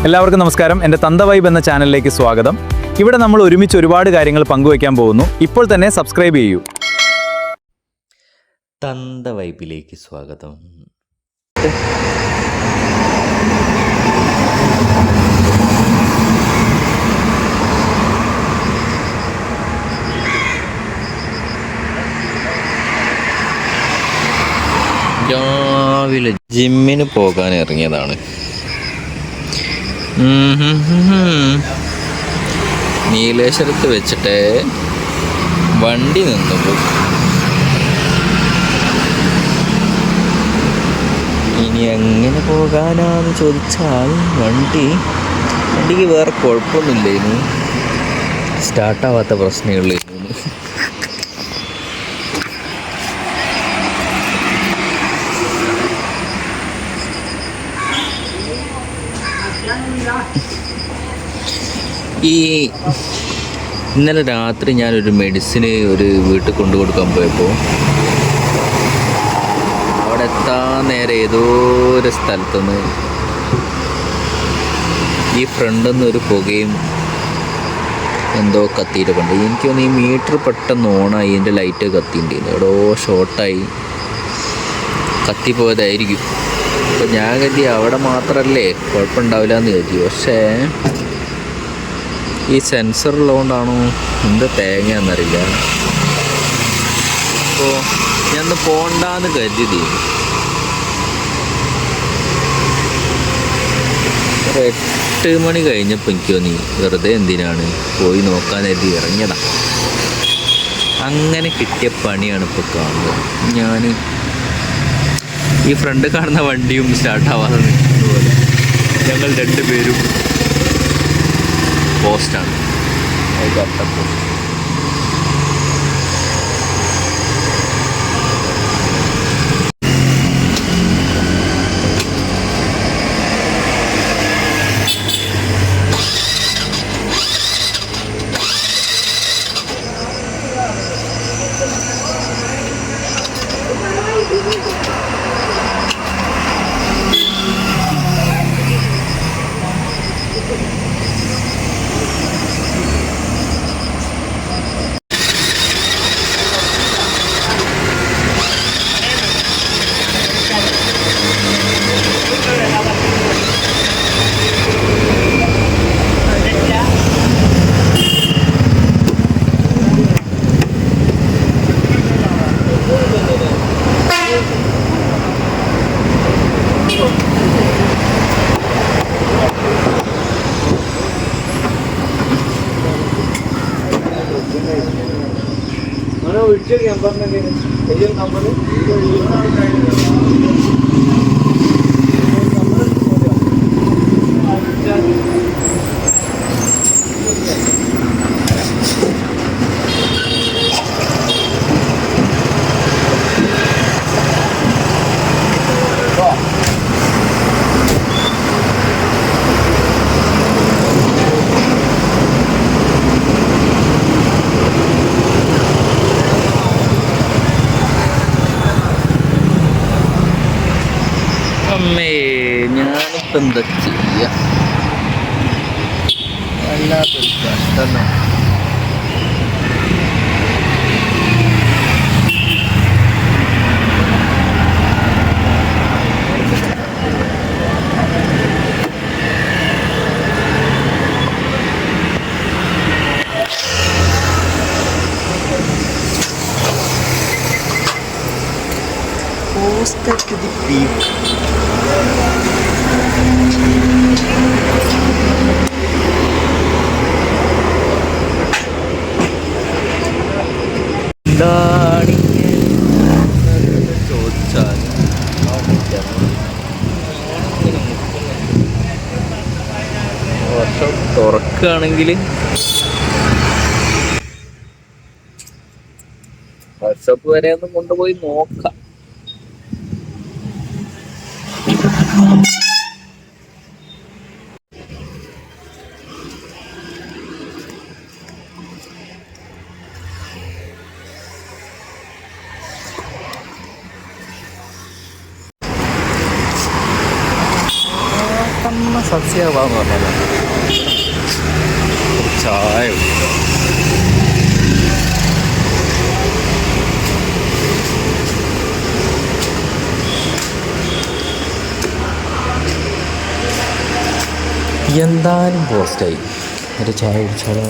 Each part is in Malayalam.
എല്ലാവർക്കും നമസ്കാരം. എൻ്റെ തന്ത വൈബ് എന്ന ചാനലിലേക്ക് സ്വാഗതം. ഇവിടെ നമ്മൾ ഒരുമിച്ച് ഒരുപാട് കാര്യങ്ങൾ പങ്കുവയ്ക്കാൻ പോകുന്നു. ഇപ്പോൾ തന്നെ സബ്സ്ക്രൈബ് ചെയ്യൂ. തന്ത വൈബിലേക്ക് സ്വാഗതം. രാവിലെ ജിമ്മിന് പോകാൻ ഇറങ്ങിയതാണ്. നീലേശ്വരത്ത് വെച്ചിട്ട് വണ്ടി നിന്നു. ഇനി എങ്ങനെ പോകാനാന്ന് ചോദിച്ചാൽ വണ്ടിക്ക് വേറെ കുഴപ്പമൊന്നുമില്ലായിരുന്നു, സ്റ്റാർട്ടാവാത്ത പ്രശ്നമേ ഉള്ളായിരുന്നു. ഇന്നലെ രാത്രി ഞാനൊരു മെഡിസിന് ഒരു വീട്ടിൽ കൊണ്ടു കൊടുക്കാൻ പോയപ്പോൾ അവിടെ എത്താൻ നേരെ ഏതോ ഒരു സ്ഥലത്തുനിന്ന് ഈ ഫ്രണ്ടിൽ നിന്ന് ഒരു പുകയും എന്തോ കത്തിയിട്ട് കണ്ടു. എനിക്ക് തോന്നുന്നു ഈ മീറ്റർ പെട്ടെന്ന് ഓണായി, എൻ്റെ ലൈറ്റ് കത്തിയിട്ടുണ്ടായിരുന്നു, എവിടോ ഷോർട്ടായി കത്തിപ്പോയതായിരിക്കും. അപ്പോൾ ഞാൻ കരുതി അവിടെ മാത്രമല്ലേ കുഴപ്പമുണ്ടാവില്ല എന്ന് കരുതി. പക്ഷേ ഈ സെൻസർ ഉള്ളതുകൊണ്ടാണോ എന്ത് തേങ്ങയാണെന്നറിയില്ല. അപ്പോൾ ഞാൻ പോകണ്ടെന്ന് കരുതി. ഒരു 8 മണി കഴിഞ്ഞപ്പോൾ എനിക്ക് തോന്നി വെറുതെ എന്തിനാണ് പോയി നോക്കാൻ കരുതി ഇറങ്ങിയതാ. അങ്ങനെ കിട്ടിയ പണിയാണ് ഇപ്പോൾ കാണുന്നത്. ഞാൻ ഈ ഫ്രണ്ട് കാണുന്ന വണ്ടിയും സ്റ്റാർട്ടാവാതെ നിൽക്കുന്ന പോലെ ഞങ്ങൾ രണ്ടുപേരും പോസ്റ്റാണ്. അമ്മേ, ഞാനിപ്പോൾ എന്താ ചെയ്യുക? വല്ലാത്തൊരു കഷ്ടം. Posta to the peak. ചോദിച്ചാൽ വർഷം തുറക്കുകയാണെങ്കിൽ വർഷപ്പ് വരെ ഒന്ന് കൊണ്ടുപോയി നോക്കാം. പെട്ടെന്ന് സസ്യമാവാന്ന് പറഞ്ഞത്. ചായ കുടിക്കാം. എന്തായാലും പോസ്റ്റായി. ഒരു ചായ കുടിച്ചാലോ?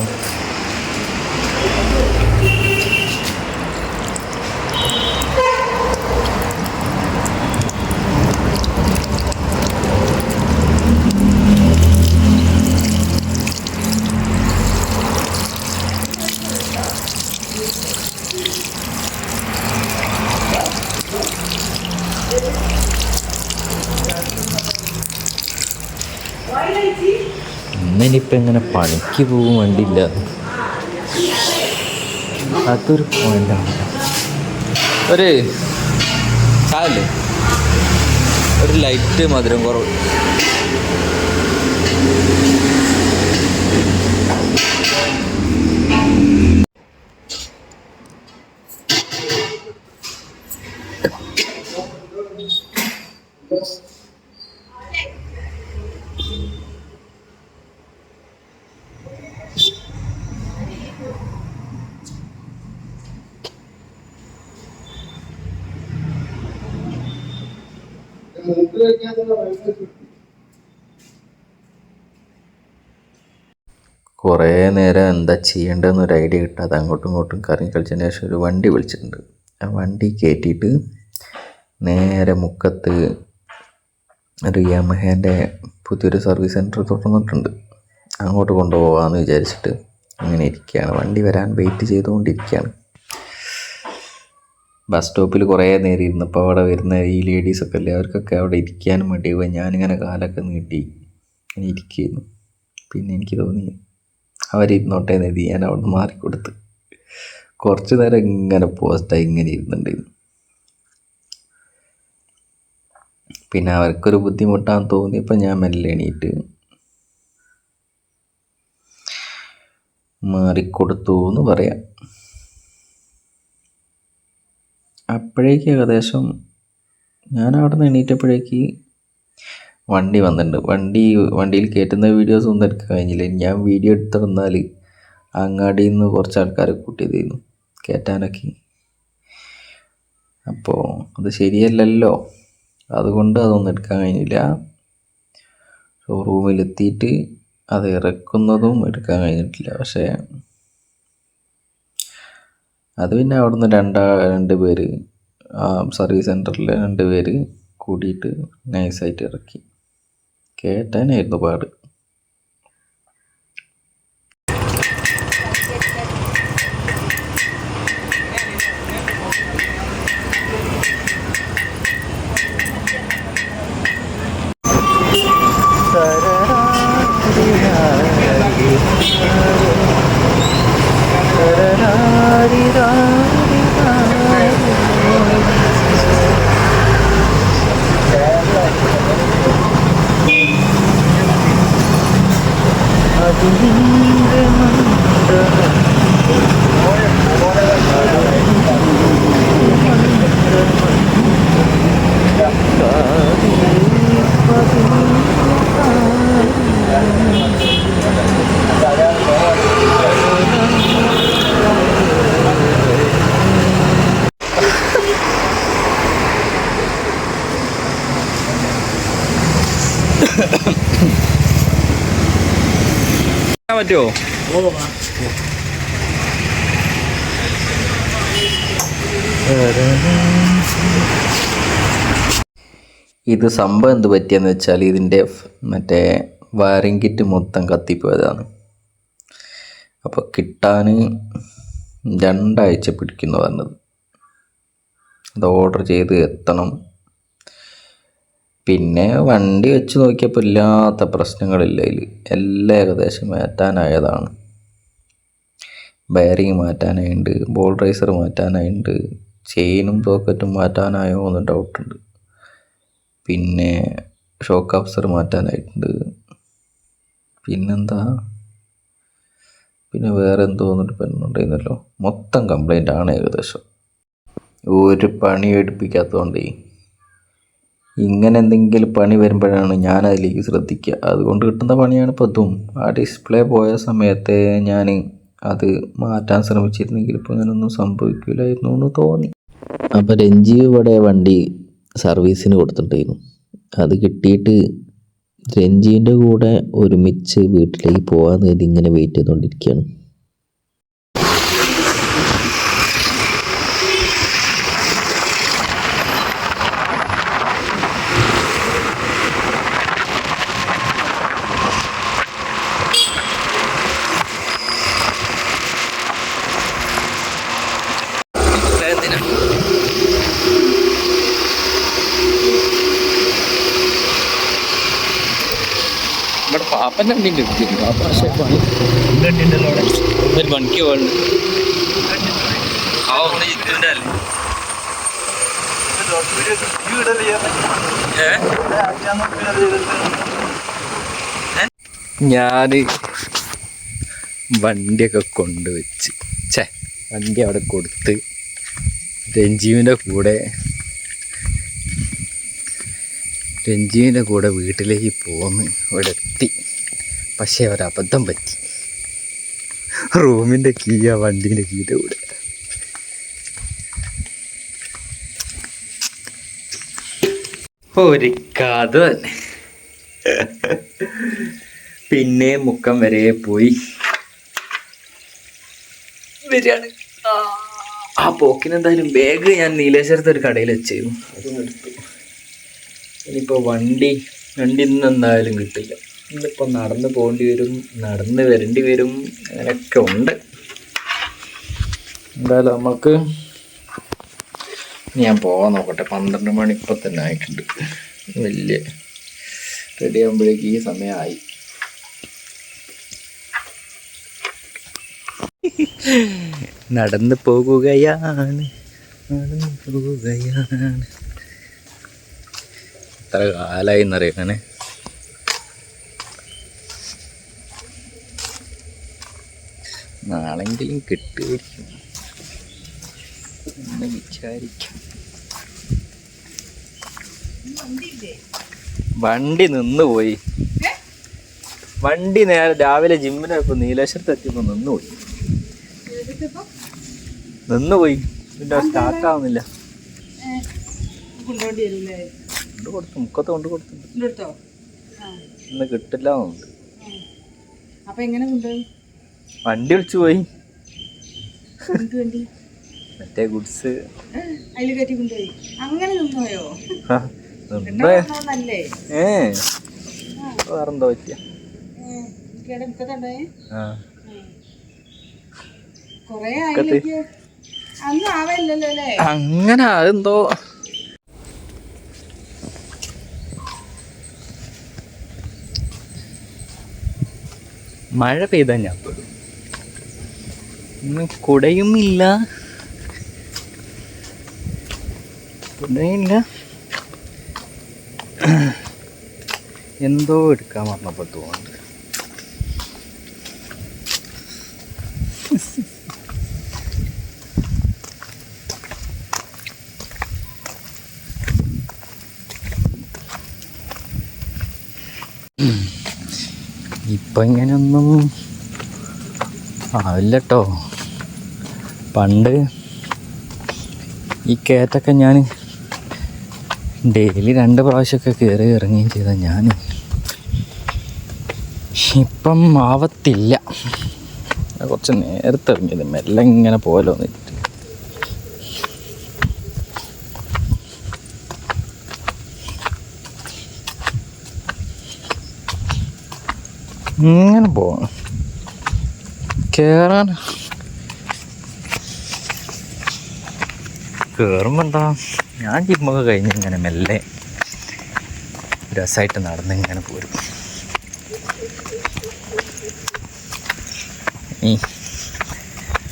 ഇന്നിനിപ്പോൾ എങ്ങനെ പണിക്ക് പോകും വേണ്ടിയില്ല, അതൊരു പോയിൻ്റാണ്. ഒരു ചായല്ലേ, ഒരു ലൈറ്റ് മധുരം കുറവ്. കുറേ നേരം എന്താ ചെയ്യേണ്ടതെന്നൊരു ഐഡിയ കിട്ടാതെ അങ്ങോട്ടും ഇങ്ങോട്ടും കറങ്ങി കളിച്ചതിന് ശേഷം ഒരു വണ്ടി വിളിച്ചിട്ടുണ്ട്. ആ വണ്ടി കയറ്റിയിട്ട് നേരെ മുക്കത്ത് ഒരു യമഹേൻ്റെ പുതിയൊരു സർവീസ് സെൻറ്റർ തുറന്നിട്ടുണ്ട്, അങ്ങോട്ട് കൊണ്ടുപോകാമെന്ന് വിചാരിച്ചിട്ട് ഇങ്ങനെ ഇരിക്കുകയാണ്. വണ്ടി വരാൻ വെയിറ്റ് ചെയ്തുകൊണ്ടിരിക്കുകയാണ്. ബസ് സ്റ്റോപ്പിൽ കുറേ നേരം ഇരുന്നപ്പോൾ അവിടെ വരുന്ന ഈ ലേഡീസൊക്കെ അല്ലേ, അവർക്കൊക്കെ അവിടെ ഇരിക്കാനും വേണ്ടി ഞാനിങ്ങനെ കാലൊക്കെ നീട്ടി ഇങ്ങനെ ഇരിക്കുകയായിരുന്നു. പിന്നെ എനിക്ക് തോന്നി അവരിരുന്നോട്ടേ എഴുതി ഞാൻ അവിടെ നിന്ന് മാറിക്കൊടുത്ത് കുറച്ച് നേരം ഇങ്ങനെ പോസ്റ്റായി ഇങ്ങനെ ഇരുന്നുണ്ടായിരുന്നു. പിന്നെ അവർക്കൊരു ബുദ്ധിമുട്ടാന്ന് തോന്നിയപ്പോൾ ഞാൻ മെല്ലെ എണീറ്റ് മാറിക്കൊടുത്തു എന്ന് പറയാം. അപ്പോഴേക്ക് ഏകദേശം ഞാൻ അവിടെ നിന്ന് എണീറ്റപ്പോഴേക്ക് വണ്ടി വന്നിട്ടുണ്ട്. വണ്ടിയിൽ കയറ്റുന്ന വീഡിയോസ് ഒന്നും എടുക്കാൻ കഴിഞ്ഞില്ല. ഞാൻ വീഡിയോ എടുത്തിരുന്നാൽ അങ്ങാടിയിൽ നിന്ന് കുറച്ച് ആൾക്കാരെ കൂട്ടിയതായിരുന്നു കയറ്റാനൊക്കെ. അപ്പോൾ അത് ശരിയല്ലല്ലോ, അതുകൊണ്ട് അതൊന്നും എടുക്കാൻ കഴിഞ്ഞില്ല. ഷോറൂമിലെത്തിയിട്ട് അത് ഇറക്കുന്നതും എടുക്കാൻ കഴിഞ്ഞിട്ടില്ല. പക്ഷേ അത് പിന്നെ അവിടുന്ന് രണ്ട് പേര് സർവീസ് സെൻറ്ററിൽ 2 പേര് കൂടിയിട്ട് നൈസായിട്ട് ഇറക്കി. കേട്ടാനായിരുന്നു പാട്. പറ്റുമോ? ഇത് സംഭവം എന്ത് പറ്റിയെന്ന് വെച്ചാൽ ഇതിൻ്റെ മറ്റേ വയറിംഗ് കിറ്റ് മൊത്തം കത്തിപ്പോയതാണ്. അപ്പോൾ കിട്ടാൻ 2 ആഴ്ച പിടിക്കുന്നു പറഞ്ഞത്. അത് ഓർഡർ ചെയ്ത് എത്തണം. പിന്നെ വണ്ടി വെച്ച് നോക്കിയപ്പോൾ ഇല്ലാത്ത പ്രശ്നങ്ങളില്ല അതിൽ. എല്ലാം ഏകദേശം മാറ്റാനായതാണ്. ബെയറിങ് മാറ്റാനായിട്ടുണ്ട്, ബോൾ റൈസർ മാറ്റാനായിട്ടുണ്ട്, ചെയിനും സോക്കറ്റും മാറ്റാനായോ എന്ന് ഡൗട്ടുണ്ട്. പിന്നെ ഷോക്ക് അബ്സർ മാറ്റാനായിട്ടുണ്ട്. പിന്നെന്താ, പിന്നെ വേറെ എന്തോ എന്നിട്ട് പെണ്ണുണ്ടായിരുന്നല്ലോ. മൊത്തം കംപ്ലൈൻ്റ് ആണ് ഏകദേശം. ഒരു പണി എടുപ്പിക്കാത്തതുകൊണ്ടേ ഇങ്ങനെ എന്തെങ്കിലും പണി വരുമ്പോഴാണ് ഞാൻ അതിലേക്ക് ശ്രദ്ധിക്കുക. അതുകൊണ്ട് കിട്ടുന്ന പണിയാണ് ഇപ്പോൾ ഇതും. ആ ഡിസ്പ്ലേ പോയ സമയത്തെ ഞാൻ അത് മാറ്റാൻ ശ്രമിച്ചിരുന്നെങ്കിൽ ഇപ്പോൾ ഞാനൊന്നും സംഭവിക്കില്ലായിരുന്നു എന്ന് തോന്നി. അപ്പോൾ രഞ്ജീവ് ഇവിടെ വണ്ടി സർവീസിന് കൊടുത്തിട്ടുണ്ടായിരുന്നു. അത് കിട്ടിയിട്ട് രഞ്ജീവിൻ്റെ കൂടെ ഒരുമിച്ച് വീട്ടിലേക്ക് പോകാൻ വേണ്ടി ഇങ്ങനെ വെയിറ്റ് ചെയ്തുകൊണ്ടിരിക്കുകയാണ്. ഇവിടെ പാപ്പൻ്റെ വണ്ടിൻ്റെ എടുത്തിരുന്നു. പാപ്പ പക്ഷേ വണ്ടിയുണ്ടല്ലോ അവിടെ ഒരു പണിക്ക് പോകുന്നുണ്ട്. ആ ഒന്ന് ജിത്തുവിൻ്റെ അല്ലേ ഞാൻ വണ്ടിയൊക്കെ കൊണ്ടുവച്ച് വണ്ടി അവിടെ കൊടുത്ത് രഞ്ജീവിൻ്റെ കൂടെ വീട്ടിലേക്ക് പോന്ന് ഇവിടെ എത്തി. പക്ഷേ ഒരബദ്ധം പറ്റി. റൂമിൻ്റെ കീ ആ വണ്ടീൻ്റെ കീയുടെ കൂടെ. ഒരു കഥ തന്നെ. പിന്നെ മുക്കം വരെ പോയി വരികയാണ്. ആ പോക്കിനെന്തായാലും ബാഗ് ഞാൻ നീലേശ്വരത്തെ ഒരു കടയിൽ വെച്ചിരുന്നു, അതും എടുത്തു. ഇനിയിപ്പോൾ വണ്ടി ഇന്ന് എന്തായാലും കിട്ടില്ല. ഇന്നിപ്പോൾ നടന്ന് പോകേണ്ടി വരും, നടന്ന് വരേണ്ടി വരും, അങ്ങനെയൊക്കെ ഉണ്ട്. എന്തായാലും നമുക്ക് ഞാൻ പോകാൻ നോക്കട്ടെ. 12 മണി ഇപ്പം തന്നെ ആയിട്ടുണ്ട്. വലിയ റെഡി ആകുമ്പോഴേക്ക് ഈ സമയമായി. നടന്നു പോകുകയാണ്. എത്ര കാലമായി എന്നറിയാനെ. നാളെങ്കിലും കിട്ടുമായിരിക്കും എന്ന് വിചാരിക്കാം. വണ്ടി നിന്നുപോയി. വണ്ടി നേരെ രാവിലെ ജിമ്മിനൊപ്പം നീലേശ്വരത്ത് എത്തിയപ്പോൾ നിന്നുപോയി. പിന്നെ സ്റ്റാർട്ടാവുന്നില്ല. കൊടുത്തു, മുക്കത്ത് കൊണ്ട് കൊടുത്തു. ഇന്ന് കിട്ടില്ല. വണ്ടി വിളിച്ചു പോയി. മറ്റേ ഗുഡ്സ് വേറെന്തോ പറ്റിയ അങ്ങനെ അതെന്തോ. മഴ പെയ്താൽ ഞാൻ പെടും. ഇന്ന് കുടയുമില്ല. എന്തോ എടുക്കാൻ പറഞ്ഞപ്പോൾ തോന്നുന്നുണ്ട്. ഇപ്പം ഇങ്ങനെയൊന്നും ആവില്ല കേട്ടോ. പണ്ട് ഈ കയറ്റൊക്കെ ഞാൻ ഡെയിലി 2 പ്രാവശ്യമൊക്കെ കയറി ഇറങ്ങുകയും ചെയ്ത ഞാൻ ഇപ്പം ആവത്തില്ല. കുറച്ച് നേരത്തെ ഇറങ്ങിയത് മെല്ലെ ഇങ്ങനെ പോലോ എന്നിട്ട് ഇങ്ങനെ പോകണം. കയറുമ്പോൾ എന്താ, ഞാൻ ജിമ്മൊക്കെ കഴിഞ്ഞ് ഇങ്ങനെ മെല്ലെ രസമായിട്ട് നടന്ന് ഇങ്ങനെ പോരും.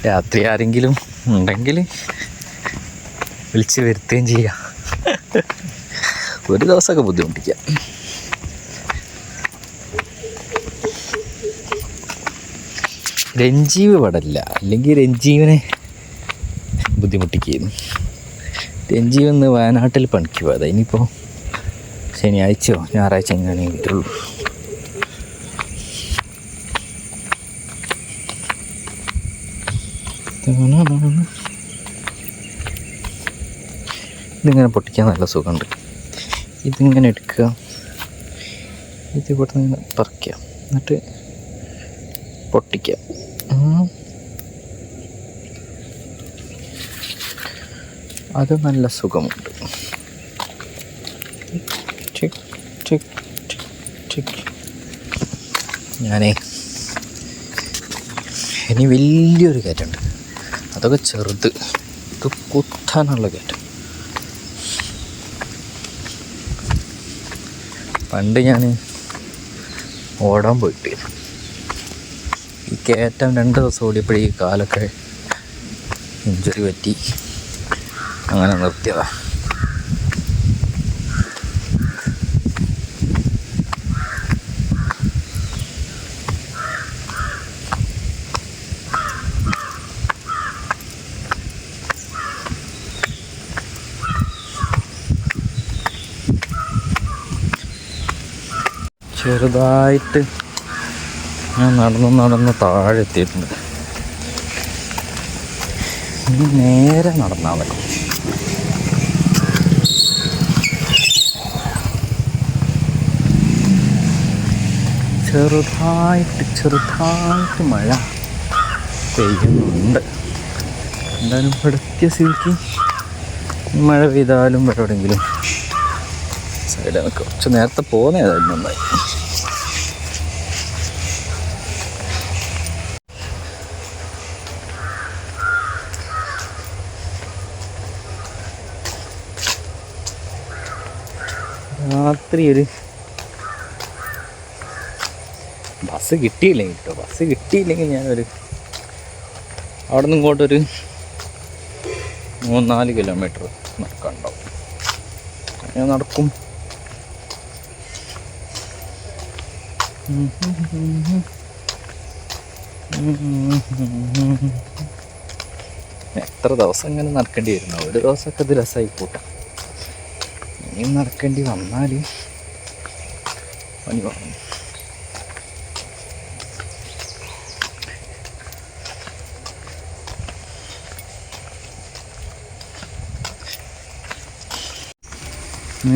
രാത്രി ആരെങ്കിലും ഉണ്ടെങ്കിൽ വിളിച്ച് വരുത്തുകയും ചെയ്യാം. ഒരു ദിവസമൊക്കെ ബുദ്ധിമുട്ടിക്കാം. രഞ്ജീവ് പടല്ല, അല്ലെങ്കിൽ രഞ്ജീവിനെ ബുദ്ധിമുട്ടിക്കുന്നു. രഞ്ജീവ് ഇന്ന് വയനാട്ടിൽ പണിക്ക് പോയതാണ്. ഇനിയിപ്പോൾ ശനിയാഴ്ചയോ ഞായറാഴ്ച എങ്ങനെയാണേ വരുള്ളൂ. ഇതിങ്ങനെ പൊട്ടിക്കാൻ നല്ല സുഖമുണ്ട്. ഇതിങ്ങനെ എടുക്കുക, ഇത് ഇവിടെ നിന്ന് പറിക്കുക, എന്നിട്ട് പൊട്ടിക്കുക. അത് നല്ല സുഖമുണ്ട്. ഞാനേ ഇനി വലിയൊരു കയറ്റുണ്ട്, അതൊക്കെ ചെറുത്. ഇത് കുത്താനുള്ള കയറ്റം. പണ്ട് ഞാൻ ഓടാൻ പോയിട്ട് ഈ കയറ്റം 2 ദിവസം ഓടിയപ്പോഴേ ഈ കാലൊക്കെ ഇഞ്ചുറി പറ്റി, അങ്ങനെ നിർത്തിയതാ. ചെറുതായിട്ട് ഞാൻ നടന്ന് താഴെ എത്തിയിട്ടുണ്ട്. ഇനി നേരെ നടന്നാൽ മതി. ചെറുതായിട്ട് മഴ പെയ്യുന്നുണ്ട്. എന്തായാലും ഇവിടെ എത്തിയ സ്ഥിതിക്ക് മഴ പെയ്താലും എവിടെയെങ്കിലും സൈഡിൽ കുറച്ച് നേരത്തെ പോകുന്നതായിരുന്നു നന്നായി. രാത്രി ഒരു ബസ് കിട്ടിയില്ലെങ്കിൽ ഞാനൊരു അവിടെ നിന്ന് ഇങ്ങോട്ടൊരു 3-4 കിലോമീറ്റർ നടക്കാനുണ്ടാവും. ഞാൻ നടക്കും. എത്ര ദിവസം ഇങ്ങനെ നടക്കേണ്ടി വരുന്നു? ഒരു ദിവസമൊക്കെ ഇത് രസമായി കൂട്ടാം. ഇനിയും നടക്കേണ്ടി വന്നാൽ പണി പറഞ്ഞു.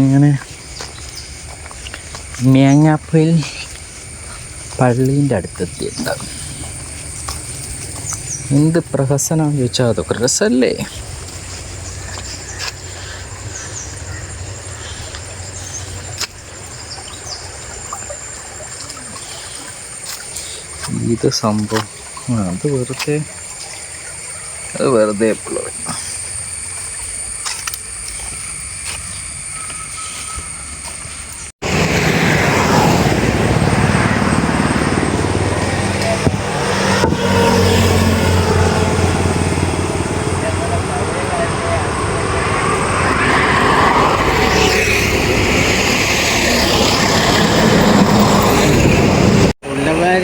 ഇങ്ങനെ മേങ്ങാപ്പയിൽ പള്ളീൻ്റെ അടുത്തെത്തിയിട്ടുണ്ടാകും. എന്ത് പ്രഹസനമാണെന്ന് ചോദിച്ചാൽ അതൊക്കെ രസമല്ലേ? ഇത് സംഭവം അത് വെറുതെ എപ്പോഴും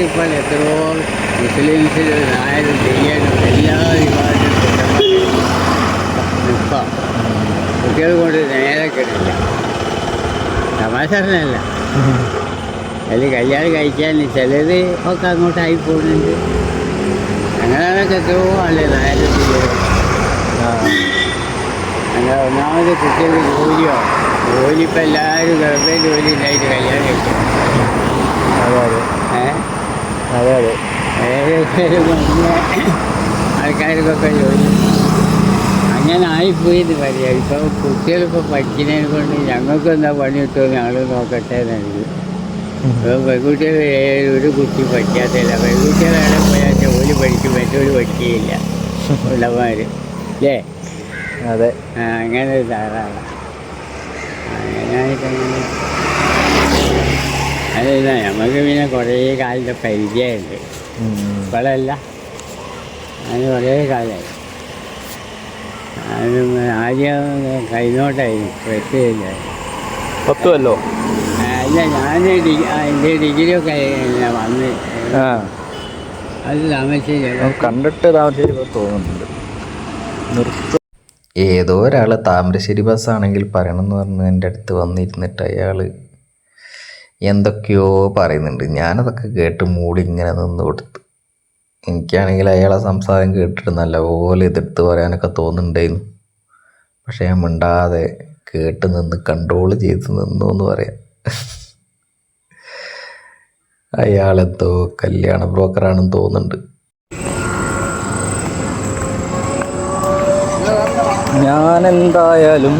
ഇപ്പോൾ എത്രയോ മുസ്ലിംസിൽ ആയാലും ചെയ്യാനും എല്ലാ വിഭാഗത്തിലും ഇപ്പം കുട്ടികൾ കൊണ്ട് നേരെ കിട്ടില്ല. തമാശല്ല, അതിൽ കല്യാണം കഴിക്കാൻ ചിലത് ഒക്കെ അങ്ങോട്ടായി പോകുന്നുണ്ട്. അങ്ങനെയൊക്കെ എത്രയോ അല്ലേ നേരം അങ്ങനെ. ഒന്നാമത് കുട്ടികൾക്ക് ജോലി ഇപ്പം എല്ലാവരും ഗവൺമെൻറ് ജോലി ഉണ്ടായിട്ട് കല്യാണം കഴിക്കും. അതെ ആൾക്കാർക്കൊക്കെ ജോലി അങ്ങനെ ആയിപ്പോയിന്ന് പറയാം. ഇപ്പോൾ കുട്ടികളിപ്പോൾ പഠിക്കുന്നതിനെ കൊണ്ട് ഞങ്ങൾക്ക് എന്താ പണി കിട്ടുമോ ഞങ്ങൾ നോക്കട്ടെ എന്നുള്ളത്. ഇപ്പോൾ പെൺകുട്ടികൾ ഒരു കുട്ടി പഠിക്കാത്തില്ല. പെൺകുട്ടികൾ എവിടെ പോയാൽ ജോലി പഠിക്കും, മറ്റൊരു പഠിക്കുകയില്ല ഉള്ളവന്മാർ അല്ലേ? അതെ, അങ്ങനെ ഒരു ധാരാളം അങ്ങനെയായിട്ടങ്ങനെ. അതല്ല, നമുക്ക് പിന്നെ കുറേ കാലത്തെ പരിചയമുണ്ട്. ഇപ്പോഴല്ല, അതിന് കുറേ കാലമായി. അത് ആദ്യം കൈനോട്ടായിരുന്നു, പറ്റില്ല. 10 കൊല്ലോ? അല്ല, ഞാൻ എൻ്റെ ഡിഗ്രിയൊക്കെ വന്ന് അത് താമസിച്ചില്ല. കണ്ടിട്ട് താമസിച്ചപ്പോൾ തോന്നുന്നുണ്ട്. ഏതോ ഒരാൾ താമരശ്ശേരി ബസ്സാണെങ്കിൽ പറയണമെന്ന് പറഞ്ഞ് എൻ്റെ അടുത്ത് വന്നിരുന്നിട്ട് അയാൾ എന്തൊക്കെയോ പറയുന്നുണ്ട്. ഞാനതൊക്കെ കേട്ട് മൂടി ഇങ്ങനെ നിന്ന് കൊടുത്തു. എനിക്കാണെങ്കിൽ അയാളെ സംസാരം കേട്ടിട്ട് നല്ലപോലെ എതിർത്ത് പറയാനൊക്കെ തോന്നുന്നുണ്ടായിരുന്നു. പക്ഷേ ഞാൻ മിണ്ടാതെ കേട്ട് നിന്ന് കൺട്രോൾ ചെയ്ത് നിന്നു എന്ന് പറയാം. അയാളെന്തോ കല്യാണ ബ്രോക്കറാണെന്ന് തോന്നുന്നുണ്ട്. ഞാനെന്തായാലും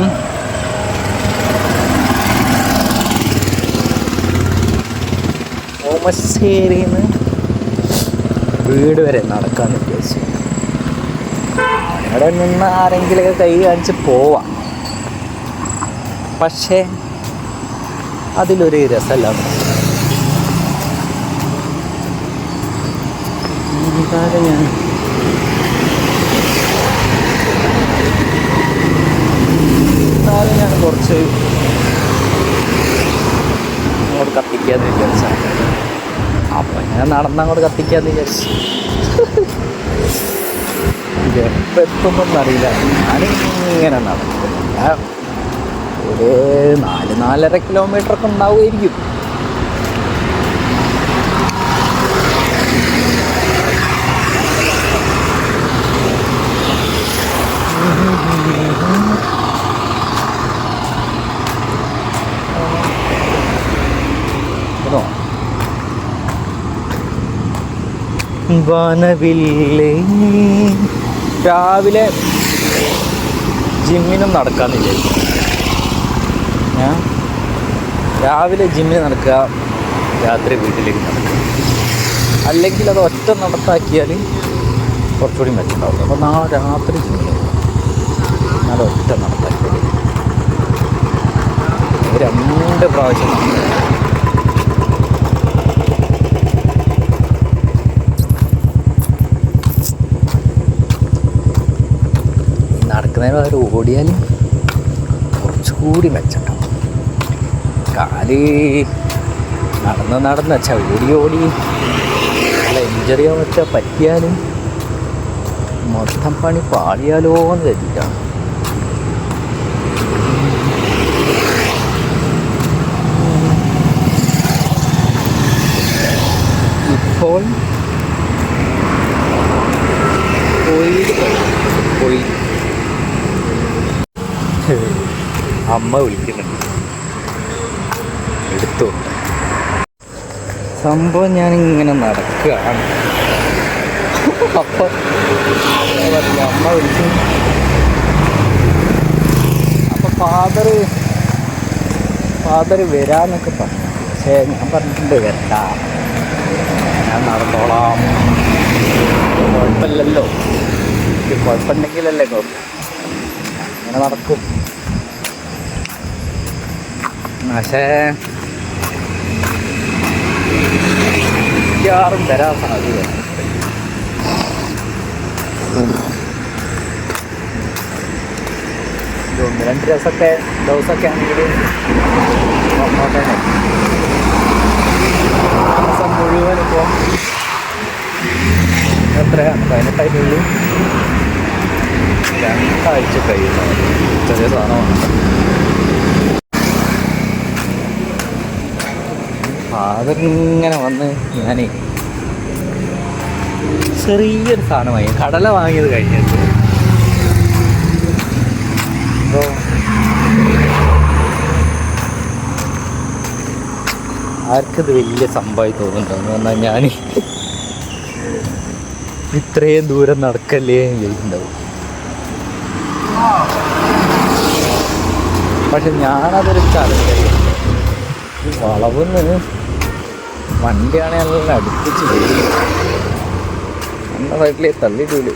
ഓമശ്ശേരിയിൽ നിന്ന് വീട് വരെ നടക്കാമെന്ന് വിചാരിച്ചു. അവിടെ നിന്ന് ആരെങ്കിലുമൊക്കെ കൈ കാണിച്ച് പോവാം. പക്ഷേ അതിലൊരു രസമല്ല. ഞാൻ കുറച്ച് അങ്ങോട്ട് കത്തിക്കാന്ന് വിചാരിച്ച. അപ്പം ഞാൻ നടന്നങ്ങോട്ട് കത്തിക്കാന്ന് വിചാരിച്ചു. എപ്പോൾ എത്തുമെന്നറിയില്ല. ഞാനിങ്ങനെ നടക്കും. ഒരു 4-4.5 കിലോമീറ്ററൊക്കെ ഉണ്ടാവുമായിരിക്കും. വനവില്ലേ രാവിലെ ജിമ്മിനും നടക്കാമെന്ന് വിചാരിച്ചു. രാവിലെ ജിമ്മിന് നടക്കുക, രാത്രി വീട്ടിലേക്ക് നടക്കുക. അല്ലെങ്കിൽ അത് ഒറ്റ നടത്താക്കിയാൽ കുറച്ചുകൂടി മെച്ചമുണ്ടാവും. അപ്പോൾ രാത്രി ജിമ്മിന് നല്ല ഒറ്റ നടത്താക്കിയാൽ 2 പ്രാവശ്യം നടക്കുന്നതിന് പകരം ഓടിയാൽ കുറച്ചുകൂടി മെച്ചമുണ്ടാവും. കാല് നടന്ന് വെച്ചാൽ ഓടി നല്ല ഇഞ്ചറിയോ വെച്ചാൽ പറ്റിയാലും മൊത്തം പണി പാളിയാലോ എന്ന് കരുതിയിട്ടാണ്. ഇപ്പോൾ പോയി അമ്മ വിളിക്കുന്നുണ്ട്, എടുത്തു. സംഭവം ഞാനിങ്ങനെ നടക്കുകയാണ്. അപ്പം അമ്മ വിളിച്ചു. അപ്പം ഫാദർ വരാന്നൊക്കെ പറഞ്ഞു. പക്ഷേ ഞാൻ പറഞ്ഞിട്ടുണ്ട് വരണ്ട, ഞാൻ നടന്നോളാം, കുഴപ്പമില്ലല്ലോ, കുഴപ്പമുണ്ടെങ്കിലല്ലേ കുഴപ്പം, അങ്ങനെ നടക്കും. പക്ഷേ മിക്കവാറും വരാൻ സാധ്യത. 1-2 ദിവസമൊക്കെ ആണെങ്കിൽ വന്നോട്ടെ. മാസം മുഴുവൻ ഇപ്പോൾ എത്രയാണ് 18 2 ആഴ്ച കഴിയുന്നത്. ചെറിയ സാധനമാണ്. അതിങ്ങനെ വന്ന് ഞാൻ ചെറിയൊരു സാധനമായി കടല വാങ്ങിയത് കഴിഞ്ഞിട്ട്. അപ്പോൾ ആർക്കത് വലിയ സംഭവമായി തോന്നുന്നുണ്ടെന്ന് പറഞ്ഞാൽ ഞാൻ ഇത്രയും ദൂരം നടക്കല്ലേ ചോദിക്കുന്നുണ്ടാവും. പക്ഷെ ഞാനതൊരു ചലഞ്ച്. വളവെന്ന് വണ്ടിയാണെ നല്ല അടുപ്പിച്ച് വരും. നമ്മുടെ സൈഡിലേക്ക് തള്ളിയിട്ടില്ല.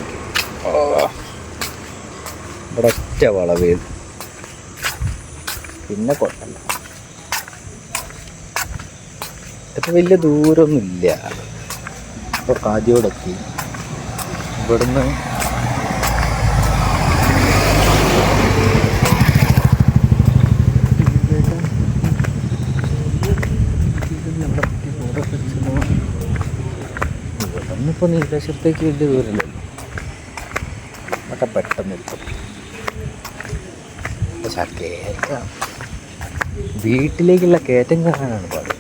ഇവിടെ ഒറ്റ വളവ്, പിന്നെ കുഴപ്പമില്ല. ഇപ്പം വലിയ ദൂരമൊന്നുമില്ല. ഇപ്പോൾ കാജിയോടെത്തി. ഇവിടുന്ന് ഇവിടുന്നിപ്പോൾ നീലേശ്വരത്തേക്ക് വലിയ ദൂരമില്ലല്ലോ. അതൊക്കെ പെട്ടെന്ന് എത്തും. പക്ഷെ ആ കയറ്റം വീട്ടിലേക്കുള്ള കയറ്റം കയറാനാണ് പാട്.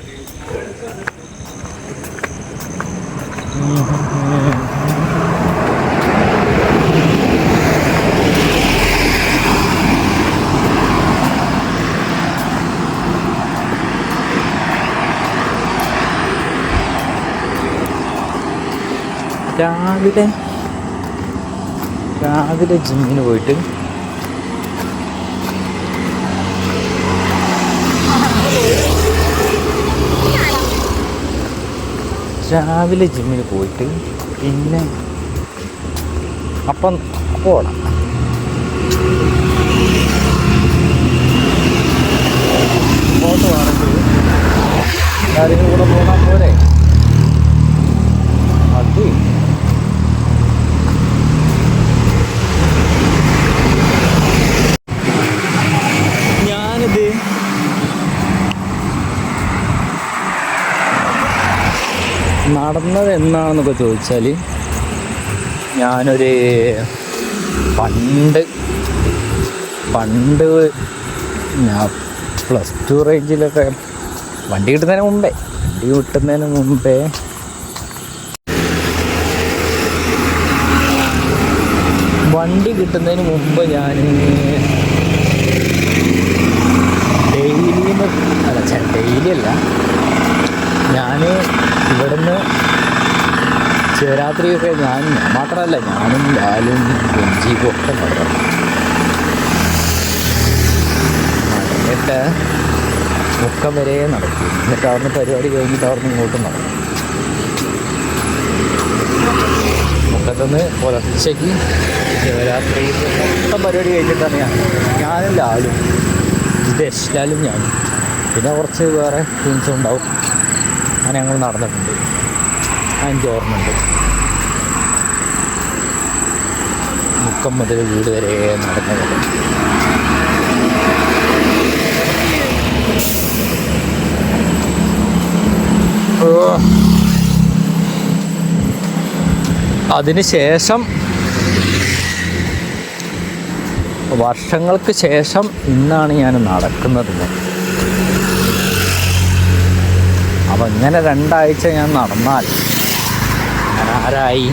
രാവിലെ ജിമ്മിന് പോയിട്ട് പിന്നെ അപ്പം ഓടാം. ഫോട്ടോ ആണെങ്കിൽ എല്ലാവരും കൂടെ പോകാൻ പോരെ. അത് ഞാനിത് നടന്നത് എന്നാണെന്നൊക്കെ ചോദിച്ചാൽ ഞാനൊരു പണ്ട് ഞാൻ +2 റേഞ്ചിലൊക്കെ വണ്ടി കിട്ടുന്നതിന് മുമ്പേ ഞാൻ ഡെയിലി അല്ല, ഞാൻ ഇവിടുന്ന് ശിവരാത്രിയൊക്കെ ഞാൻ മാത്രമല്ല, ഞാനും ലാലും രഞ്ജീവും ഒക്കെ നടന്നു. എന്നിട്ട് മുക്കം വരെ നടക്കും. എന്നിട്ട് അവിടുന്ന് പരിപാടി കഴിഞ്ഞിട്ട് അവിടുന്ന് ഇങ്ങോട്ടും നടക്കും. മുക്കത്തുനിന്ന് പുലർച്ചയ്ക്ക് ശിവരാത്രി മൊത്തം പരിപാടി കഴിഞ്ഞിട്ടാണ് ഞാനും ലാലും ലാലും ഞാനും പിന്നെ കുറച്ച് വേറെ ടീംസും ഉണ്ടാവും. അങ്ങനെ ഞങ്ങൾ നടന്നിട്ടുണ്ട്. എനിക്ക് ഓർമ്മയുണ്ട്. മുക്കം മുതൽ വീട് വരെ നടന്നത്. അതിനുശേഷം വർഷങ്ങൾക്ക് ശേഷം ഇന്നാണ് ഞാൻ നടക്കുന്നത്. അപ്പം ഇങ്ങനെ 2 ആഴ്ച ഞാൻ നടന്നാൽ ഞാൻ ആരായി?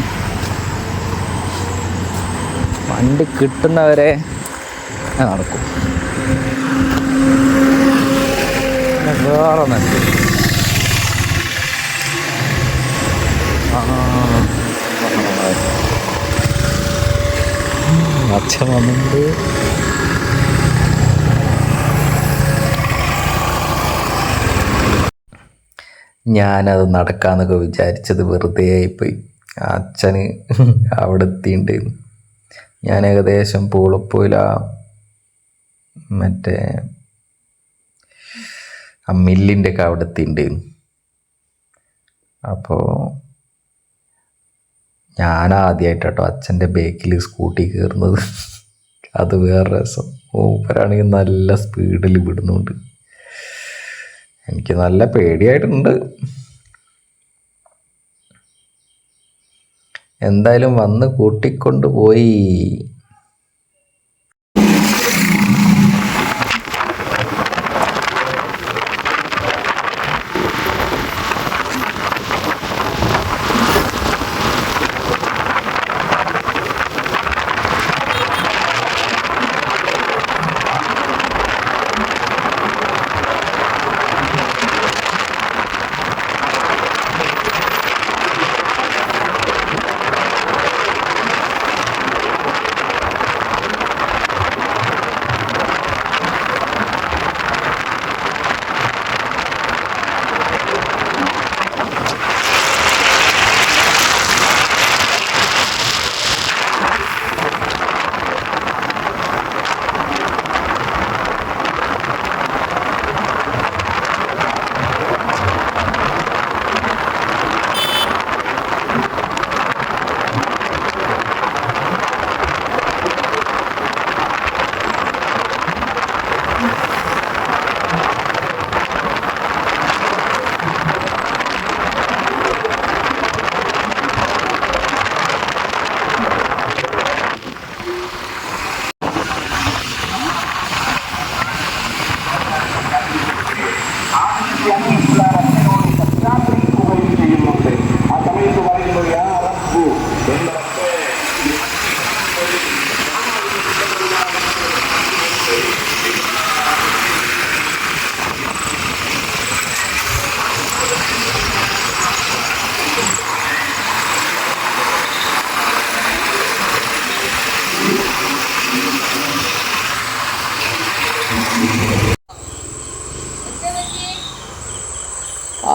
വണ്ടി കിട്ടുന്നവരെ ഞാൻ നടക്കും. വേറെ നല്ല അച്ഛൻ വന്നിട്ടുണ്ട്. ഞാനത് നടക്കാമെന്നൊക്കെ വിചാരിച്ചത് വെറുതെ ആയിപ്പോയി. അച്ഛന് അവിടെ എത്തിയിട്ടുണ്ട്. ഞാൻ ഏകദേശം പൂളപ്പുഴ മറ്റേ ആ മില്ലിൻ്റെ ഒക്കെ അവിടെ എത്തിയിട്ടുണ്ട്. അപ്പോൾ ഞാനാദ്യമായിട്ടോ അച്ഛൻ്റെ ബേക്കിൽ സ്കൂട്ടി കയറുന്നത്. അത് വേറെ രസം. മൂപ്പരാണെങ്കിൽ നല്ല സ്പീഡിൽ വിടുന്നുണ്ട്. എനിക്ക് നല്ല പേടിയായിട്ടുണ്ട്. എന്തായാലും വന്ന് കൂട്ടിക്കൊണ്ട് പോയി.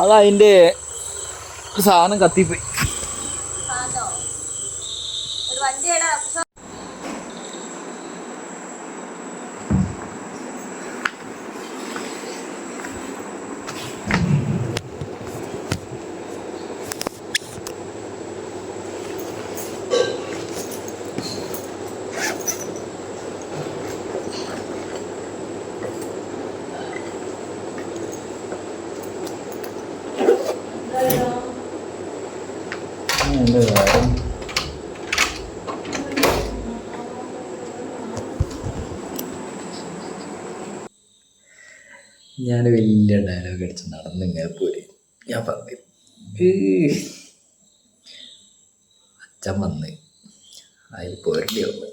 അതതിൻ്റെ സാധനം കത്തിപ്പോയി. എൻ്റെ കാര്യം ഞാൻ വലിയ ഡയലോഗ് അടിച്ച് നടന്നിങ്ങനെ പോയി. ഞാൻ പറഞ്ഞു അച്ഛൻ വന്ന് അതിൽ പോരേണ്ടി വന്ന്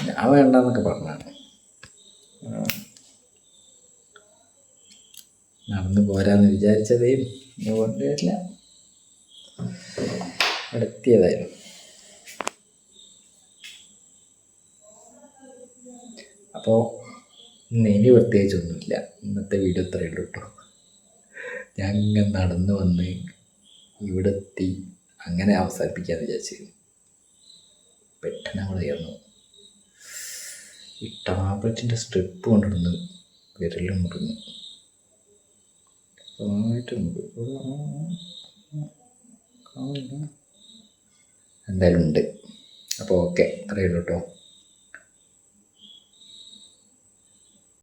ഞാൻ വേണ്ടെന്നൊക്കെ പറഞ്ഞാണ്. നടന്ന് പോരാന്ന് വിചാരിച്ചതേ കൊണ്ടുവരില്ല. അടുത്തിയതായിരുന്നു. അപ്പോൾ ഇനി പ്രത്യേകിച്ചൊന്നുമില്ല. ഇന്നത്തെ വീഡിയോ ഇത്രയേ ഉള്ളൂ കേട്ടോ. ഞാൻ ഇങ്ങനെ നടന്ന് വന്ന് ഇവിടെ എത്തി അങ്ങനെ അവസാനിപ്പിക്കാമെന്ന് വിചാരിച്ചു. പെട്ടെന്ന് നമ്മൾ ഉയർന്നു. ഈ ടാബ്ലറ്റിൻ്റെ സ്ട്രിപ്പ് കൊണ്ടിരുന്ന് വിരലും മുറിഞ്ഞു. എന്തായാലും ഉണ്ട്. അപ്പോൾ ഓക്കെ, അത്രയേ ഉള്ളൂ കേട്ടോ.